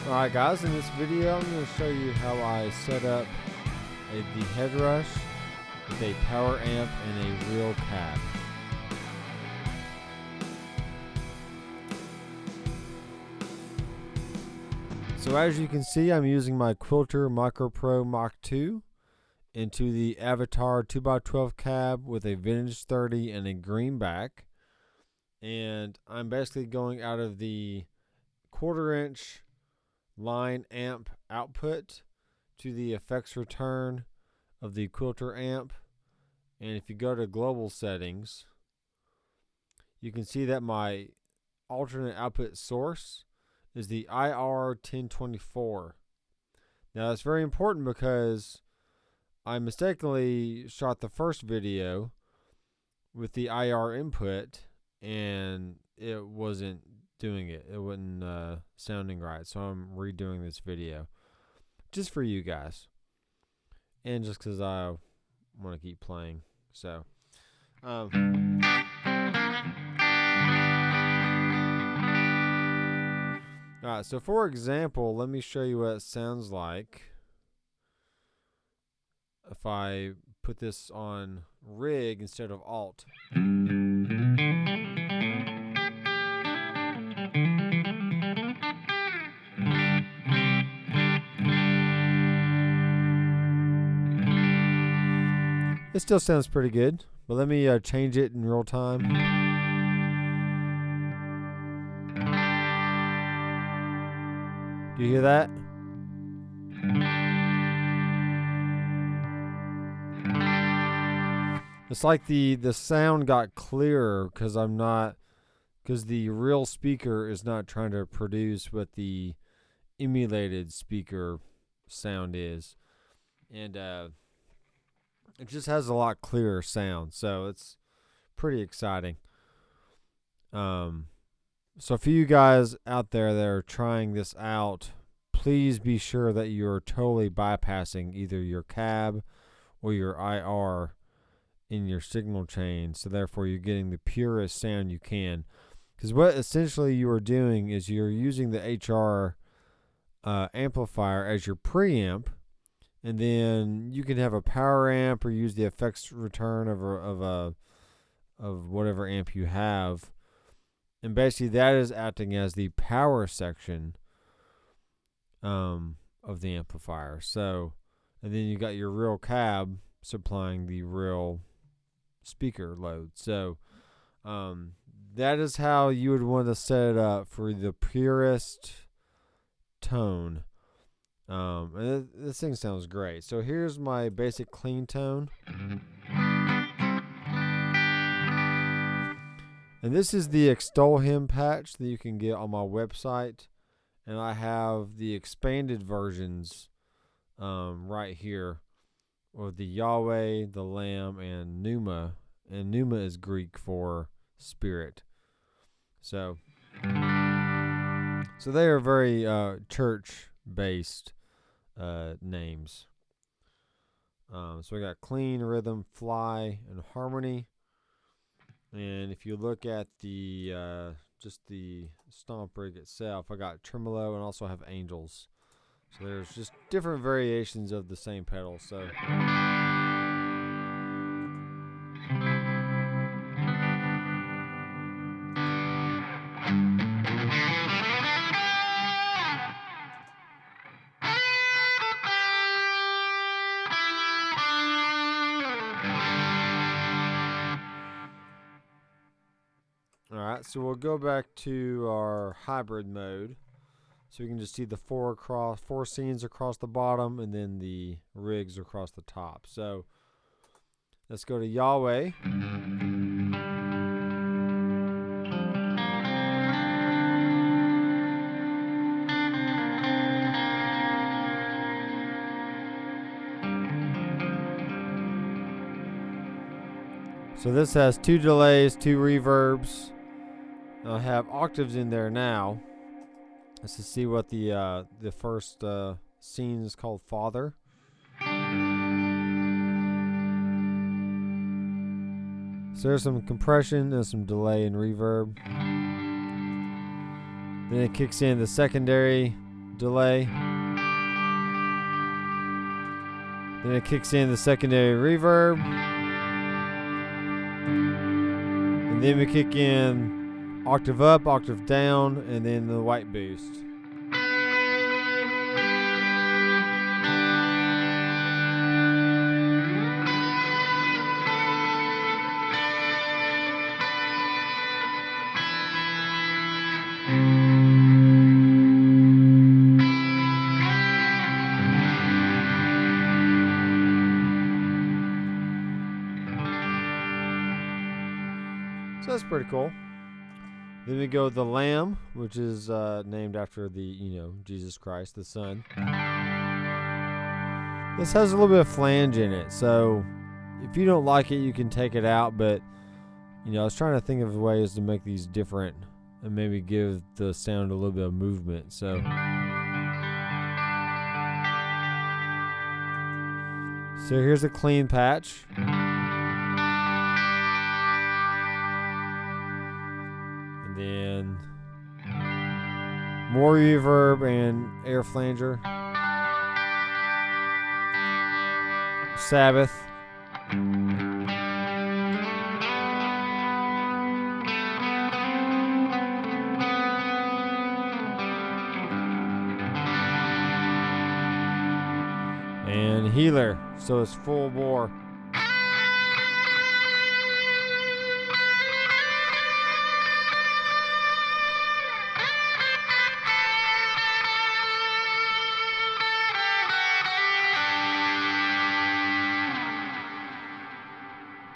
Alright guys, in this video I'm going to show you how I set up the Headrush with a power amp and a real cab. So as you can see, I'm using my Quilter Micro Pro Mach 2 into the Avatar 2x12 cab with a vintage 30 and a greenback. And I'm basically going out of the 1/4 inch line amp output to the effects return of the Quilter amp. And if you go to global settings, you can see that my alternate output source is the IR1024. Now that's very important because I mistakenly shot the first video with the IR input and it wasn't doing it. It wasn't sounding right. So I'm redoing this video just for you guys and just because I want to keep playing. So alright, so for example, let me show you what it sounds like if I put this on rig instead of alt. It still sounds pretty good, but let me change it in real time. Do you hear that? It's like the sound got clearer because the real speaker is not trying to produce what the emulated speaker sound is, and it just has a lot clearer sound, so it's pretty exciting. So for you guys out there that are trying this out, please be sure that you're totally bypassing either your cab or your IR in your signal chain, so therefore you're getting the purest sound you can. Because what essentially you are doing is you're using the HR amplifier as your preamp, and then you can have a power amp or use the effects return of whatever amp you have. And basically that is acting as the power section of the amplifier. So, and then you got your real cab supplying the real speaker load. So that is how you would want to set it up for the purest tone. And this thing sounds great. So here's my basic clean tone. And this is the Extol hem patch that you can get on my website. And I have the expanded versions right here with the Yahweh, the Lamb, and Pneuma. And Pneuma is Greek for spirit. So they are very church-based names. So we got clean, rhythm, fly, and harmony. And if you look at the just the stomp rig itself, I got tremolo and also have angels. So there's just different variations of the same pedal. So alright, so we'll go back to our hybrid mode. So we can just see the four scenes across the bottom and then the rigs across the top. So let's go to Yahweh. So this has 2 delays, 2 reverbs. I have octaves in there now. Let's just see what the first scene is called, Father. So there's some compression and some delay and reverb. Then it kicks in the secondary delay. Then it kicks in the secondary reverb. And then we kick in octave up, octave down, and then the white boost. So that's pretty cool. Then we go with the Lamb, which is named after the, Jesus Christ, the Son. This has a little bit of flange in it, so if you don't like it, you can take it out, but, I was trying to think of ways to make these different and maybe give the sound a little bit of movement, so here's a clean patch. And then more reverb and air flanger. Sabbath. And healer, so it's full bore.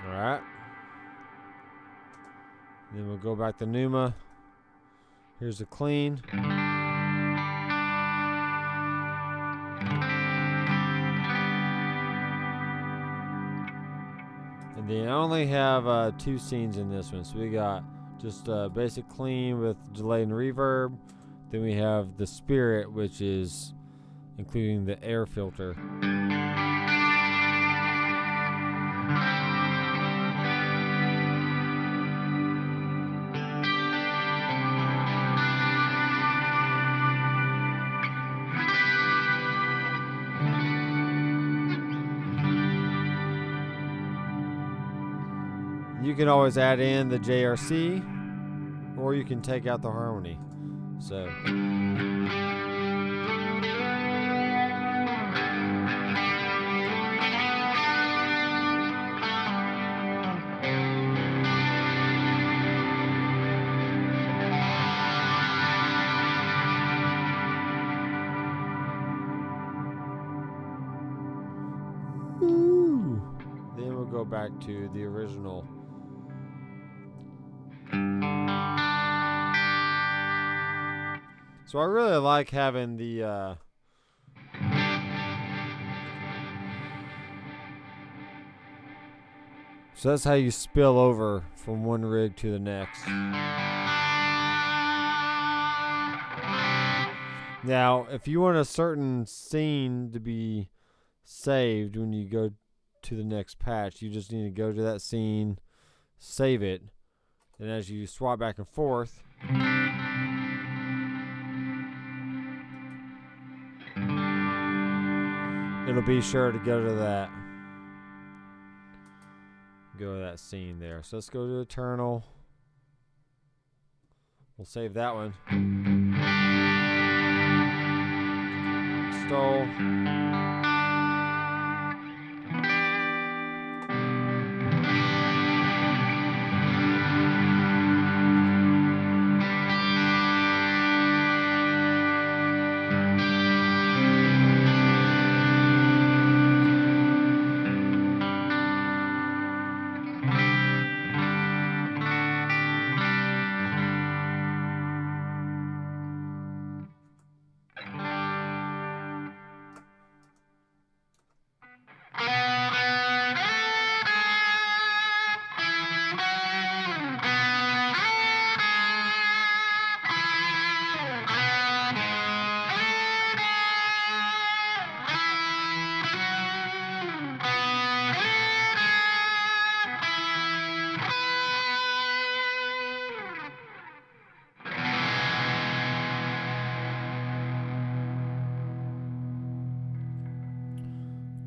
Alright. Then we'll go back to Pneuma. Here's the clean. And then I only have 2 scenes in this one. So we got just basic clean with delay and reverb. Then we have the Spirit, which is including the air filter. You can always add in the JRC, or you can take out the harmony. So then we'll go back to the original. So I really like having the so that's how you spill over from one rig to the next. Now, if you want a certain scene to be saved when you go to the next patch, you just need to go to that scene, save it, and as you swap back and forth, it'll be sure to go to that scene there. So let's go to Eternal. We'll save that one. Extol.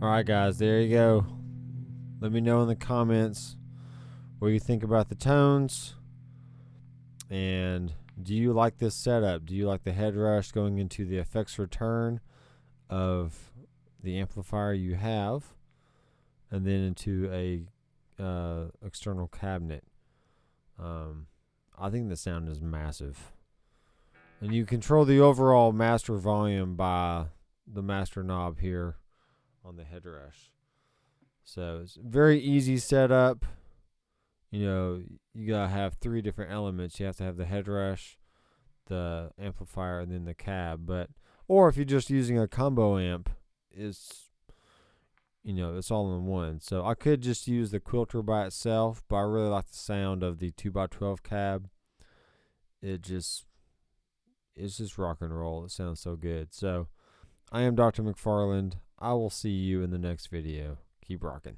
Alright guys, there you go. Let me know in the comments what you think about the tones. And do you like this setup? Do you like the Headrush going into the effects return of the amplifier you have, and then into a external cabinet? I think the sound is massive. And you control the overall master volume by the master knob here on the Headrush. So it's very easy setup. You know, you gotta have 3 different elements. You have to have the Headrush, the amplifier, and then the cab. Or if you're just using a combo amp, it's all in one. So I could just use the Quilter by itself, but I really like the sound of the 2x12 cab. It's just rock and roll. It sounds so good. So I am Dr. McFarland. I will see you in the next video. Keep rocking.